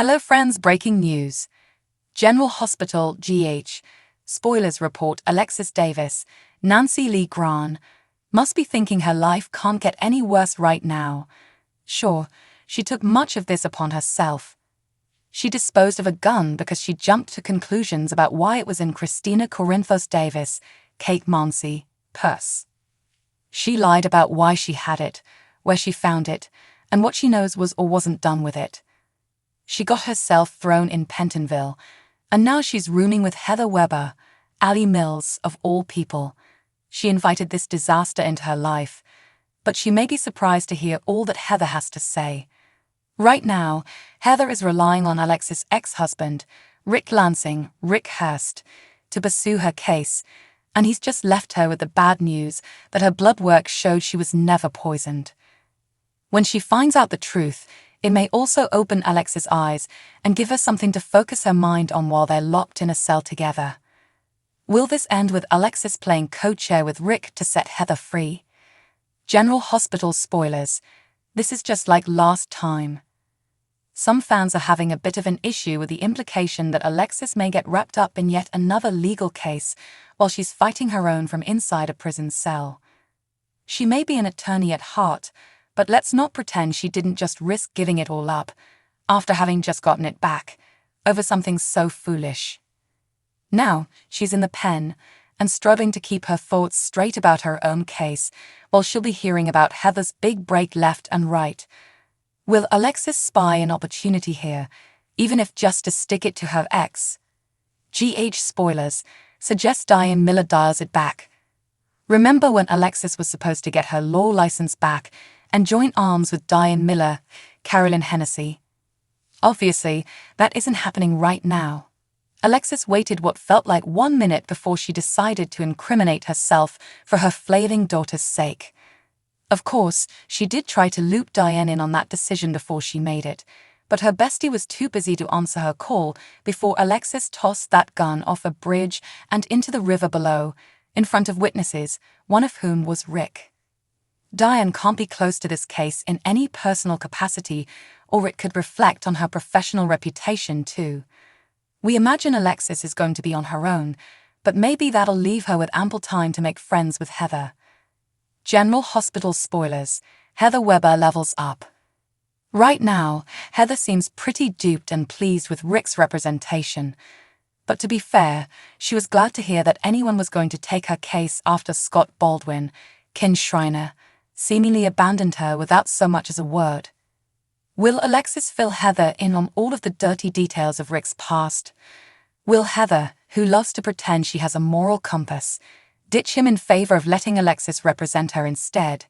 Hello friends, breaking news. General Hospital, GH. Spoilers report Alexis Davis, Nancy Lee Grahn, must be thinking her life can't get any worse right now. Sure, she took much of this upon herself. She disposed of a gun because she jumped to conclusions about why it was in Christina Corinthos Davis, Kate Mansi, purse. She lied about why she had it, where she found it, and what she knows was or wasn't done with it. She got herself thrown in Pentonville, and now she's rooming with Heather Weber, Allie Mills, of all people. She invited this disaster into her life, but she may be surprised to hear all that Heather has to say. Right now, Heather is relying on Alexis' ex-husband, Rick Lansing, Rick Hurst, to pursue her case, and he's just left her with the bad news that her blood work showed she was never poisoned. When she finds out the truth, it may also open Alexis' eyes and give her something to focus her mind on while they're locked in a cell together. Will this end with Alexis playing co-chair with Rick to set Heather free? General Hospital spoilers. This is just like last time. Some fans are having a bit of an issue with the implication that Alexis may get wrapped up in yet another legal case while she's fighting her own from inside a prison cell. She may be an attorney at heart, but let's not pretend she didn't just risk giving it all up, after having just gotten it back, over something so foolish. Now, she's in the pen, and struggling to keep her thoughts straight about her own case, while she'll be hearing about Heather's big break left and right. Will Alexis spy an opportunity here, even if just to stick it to her ex? GH spoilers suggest Diane Miller dials it back. Remember when Alexis was supposed to get her law license back and join arms with Diane Miller, Carolyn Hennessy? Obviously, that isn't happening right now. Alexis waited what felt like 1 minute before she decided to incriminate herself for her flailing daughter's sake. Of course, she did try to loop Diane in on that decision before she made it, but her bestie was too busy to answer her call before Alexis tossed that gun off a bridge and into the river below, in front of witnesses, one of whom was Rick. Diane can't be close to this case in any personal capacity, or it could reflect on her professional reputation too. We imagine Alexis is going to be on her own, but maybe that'll leave her with ample time to make friends with Heather. General Hospital spoilers. Heather Weber levels up. Right now, Heather seems pretty duped and pleased with Rick's representation. But to be fair, she was glad to hear that anyone was going to take her case after Scott Baldwin, Ken Schreiner, seemingly abandoned her without so much as a word. Will Alexis fill Heather in on all of the dirty details of Rick's past? Will Heather, who loves to pretend she has a moral compass, ditch him in favor of letting Alexis represent her instead?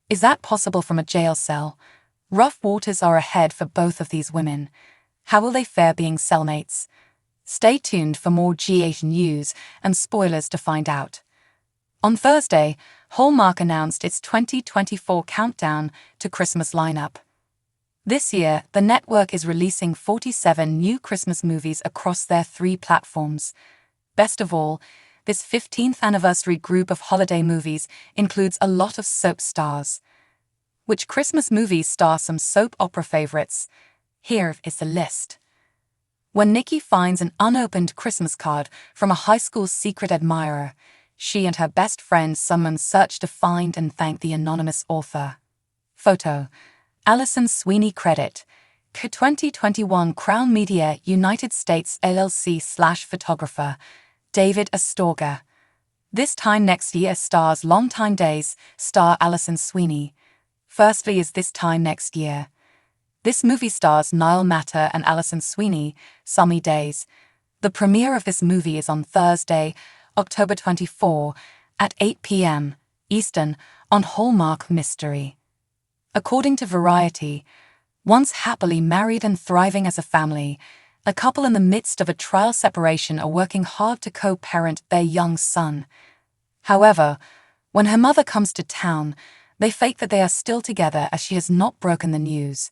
Is that possible from a jail cell? Rough waters are ahead for both of these women. How will they fare being cellmates? Stay tuned for more GH news and spoilers to find out. On Thursday, Hallmark announced its 2024 countdown to Christmas lineup. This year, the network is releasing 47 new Christmas movies across their 3 platforms. Best of all, this 15th anniversary group of holiday movies includes a lot of soap stars. Which Christmas movies star some soap opera favorites? Here is the list. When Nikki finds an unopened Christmas card from a high school secret admirer, she and her best friend summon search to find and thank the anonymous author. Photo. Alison Sweeney. Credit. 2021 Crown Media United States LLC/photographer. David Astorga. This Time Next Year stars Longtime Days star Alison Sweeney. Firstly is This Time Next Year. This movie stars Niall Matter and Alison Sweeney, Sunny Days. The premiere of this movie is on Thursday, October 24, at 8 p.m. Eastern on Hallmark Mystery. According to Variety, once happily married and thriving as a family, a couple in the midst of a trial separation are working hard to co-parent their young son. However, when her mother comes to town, they fake that they are still together as she has not broken the news.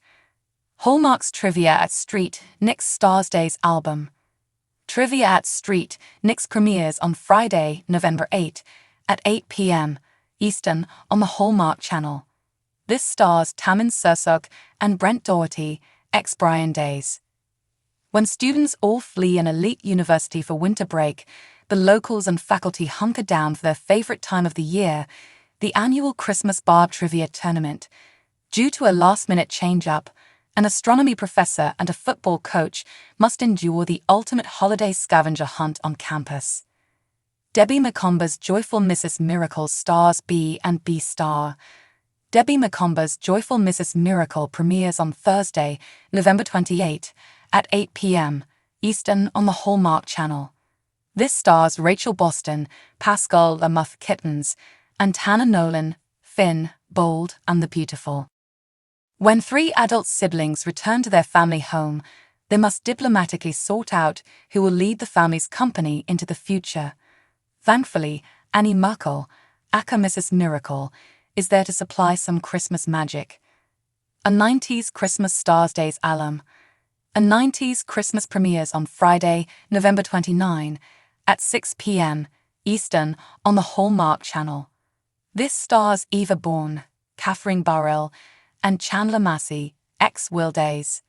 Hallmark's Trivia at Street, Nick's Stars Days album. Trivia at Street, Nick's premieres on Friday, November 8, at 8 p.m. Eastern on the Hallmark Channel. This stars Tammin Sursok and Brent Doherty, ex-Brian Days. When students all flee an elite university for winter break, the locals and faculty hunker down for their favorite time of the year, the annual Christmas Barb Trivia Tournament. Due to a last-minute change-up, an astronomy professor and a football coach must endure the ultimate holiday scavenger hunt on campus. Debbie Macomber's Joyful Mrs. Miracle stars B and B star. Debbie Macomber's Joyful Mrs. Miracle premieres on Thursday, November 28, at 8 p.m. Eastern on the Hallmark Channel. This stars Rachel Boston, Pascal Lamuth Kittens, and Hannah Nolan, Finn, Bold, and the Beautiful. When three adult siblings return to their family home, they must diplomatically sort out who will lead the family's company into the future. Thankfully, Annie Muckle, aka Mrs. Miracle, is there to supply some Christmas magic. A 90s Christmas Stars Days alum. A 90s Christmas premieres on Friday, November 29, at 6 p.m. Eastern on the Hallmark Channel. This stars Eva Bourne, Catherine Burrell, and Chandler Massey, ex-Will Days.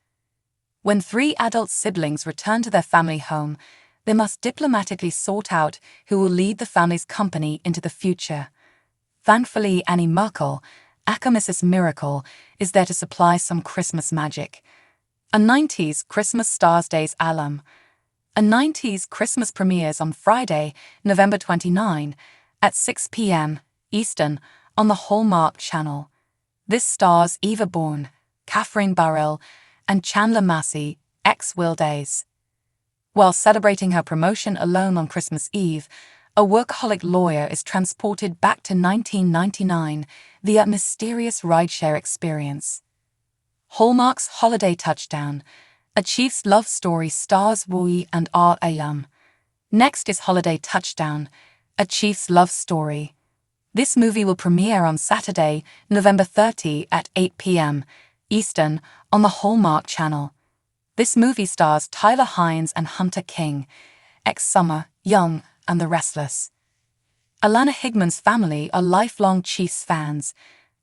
When three adult siblings return to their family home, they must diplomatically sort out who will lead the family's company into the future. Thankfully, Annie Muckle, aka Mrs. Miracle, is there to supply some Christmas magic. A 90s Christmas Stars Days alum. A 90s Christmas premieres on Friday, November 29, at 6 p.m. Eastern on the Hallmark Channel. This stars Eva Bourne, Catherine Burrell, and Chandler Massey, ex-Will Days. While celebrating her promotion alone on Christmas Eve, a workaholic lawyer is transported back to 1999 via a mysterious rideshare experience. Hallmark's Holiday Touchdown, A Chief's Love Story stars Wooey and R. Ayum. Next is Holiday Touchdown, A Chief's Love Story. This movie will premiere on Saturday, November 30 at 8 p.m. Eastern on the Hallmark Channel. This movie stars Tyler Hynes and Hunter King, ex-Summer, Young, and the Restless. Alana Higman's family are lifelong Chiefs fans.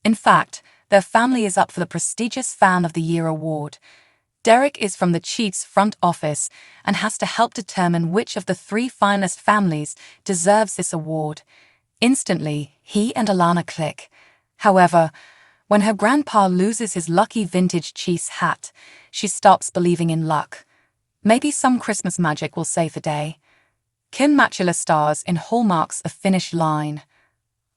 In fact, their family is up for the prestigious Fan of the Year award. Derek is from the Chiefs' front office and has to help determine which of the three finalist families deserves this award. Instantly, he and Alana click. However, when her grandpa loses his lucky vintage Chiefs hat, she stops believing in luck. Maybe some Christmas magic will save the day. Kim Matula stars in Hallmark's A Finish Line.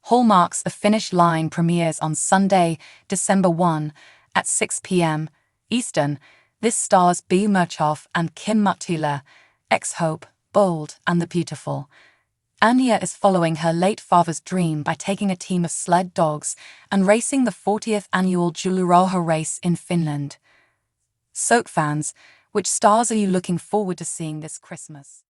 Hallmark's A Finish Line premieres on Sunday, December 1, at 6 p.m. Eastern. This stars B. Murchoff and Kim Matula, ex-Hope, Bold, and the Beautiful. Anya is following her late father's dream by taking a team of sled dogs and racing the 40th annual Juluroha race in Finland. Soap fans, which stars are you looking forward to seeing this Christmas?